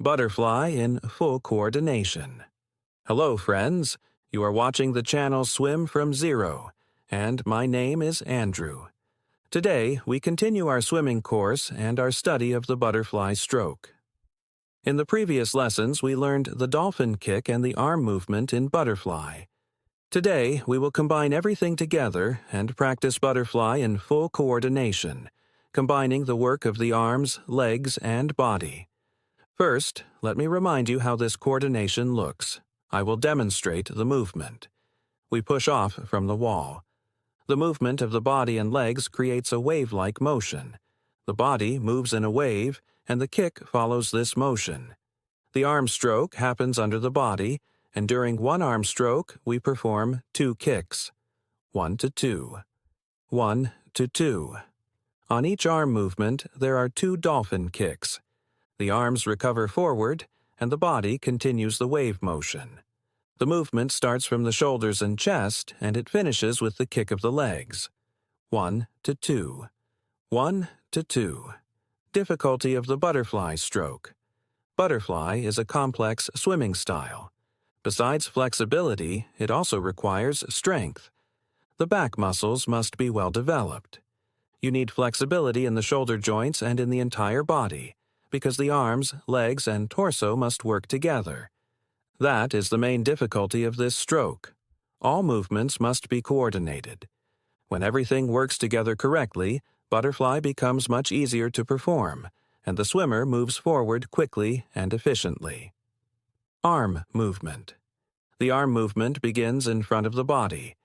Butterfly in full coordination. Hello, friends. You are watching the channel Swim from Zero, and my name is Andrew. Today, we continue our swimming course and our study of the butterfly stroke. In the previous lessons, we learned the dolphin kick and the arm movement in butterfly. Today, we will combine everything together and practice butterfly in full coordination, combining the work of the arms, legs, and body. First, let me remind you how this coordination looks. I will demonstrate the movement. We push off from the wall. The movement of the body and legs creates a wave-like motion. The body moves in a wave, and the kick follows this motion. The arm stroke happens under the body, and during one arm stroke, we perform 2 kicks. 1 to 2. 1 to 2. On each arm movement, there are 2 dolphin kicks. The arms recover forward, and the body continues the wave motion. The movement starts from the shoulders and chest, and it finishes with the kick of the legs. 1 to 2. 1 to 2. Difficulty of the butterfly stroke. Butterfly is a complex swimming style. Besides flexibility, it also requires strength. The back muscles must be well developed. You need flexibility in the shoulder joints and in the entire body, because the arms, legs, and torso must work together. That is the main difficulty of this stroke. All movements must be coordinated. When everything works together correctly, butterfly becomes much easier to perform, and the swimmer moves forward quickly and efficiently. Arm movement. The arm movement begins in front of the body.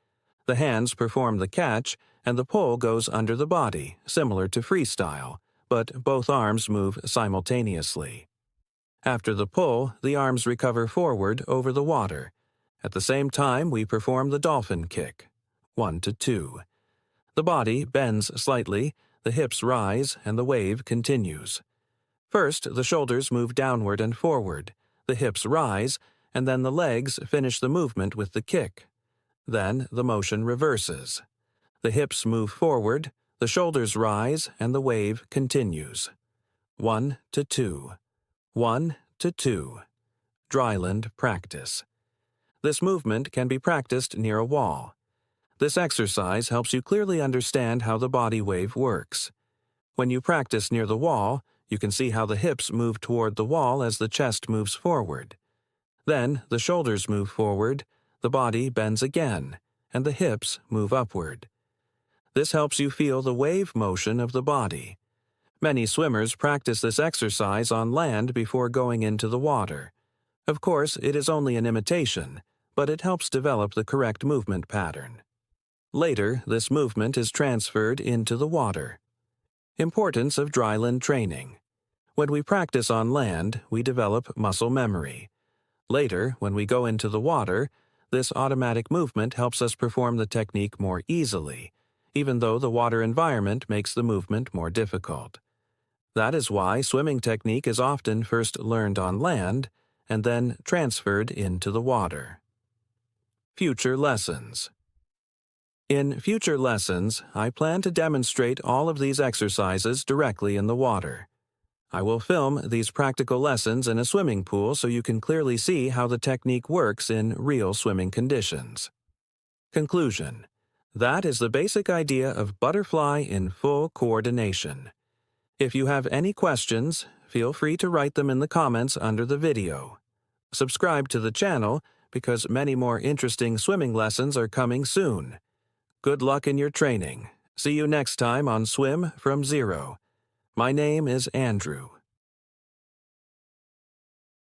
The hands perform the catch, and the pull goes under the body, similar to freestyle, but both arms move simultaneously. After the pull, the arms recover forward over the water. At the same time, we perform the dolphin kick. 1 to 2. The body bends slightly, the hips rise, and the wave continues. First, the shoulders move downward and forward, the hips rise, and then the legs finish the movement with the kick. Then the motion reverses. The hips move forward, the shoulders rise, and the wave continues. 1 to 2. 1 to 2. Dryland practice. This movement can be practiced near a wall. This exercise helps you clearly understand how the body wave works. When you practice near the wall, you can see how the hips move toward the wall as the chest moves forward. Then the shoulders move forward, the body bends again, and the hips move upward. This helps you feel the wave motion of the body. Many swimmers practice this exercise on land before going into the water. Of course, it is only an imitation, but it helps develop the correct movement pattern. Later, this movement is transferred into the water. Importance of dryland training. When we practice on land, we develop muscle memory. Later, when we go into the water, this automatic movement helps us perform the technique more easily, even though the water environment makes the movement more difficult. That is why swimming technique is often first learned on land and then transferred into the water. Future lessons. In future lessons, I plan to demonstrate all of these exercises directly in the water. I will film these practical lessons in a swimming pool so you can clearly see how the technique works in real swimming conditions. Conclusion. That is the basic idea of butterfly in full coordination. If you have any questions, feel free to write them in the comments under the video. Subscribe to the channel because many more interesting swimming lessons are coming soon. Good luck in your training. See you next time on Swim from Zero. My name is Andrew.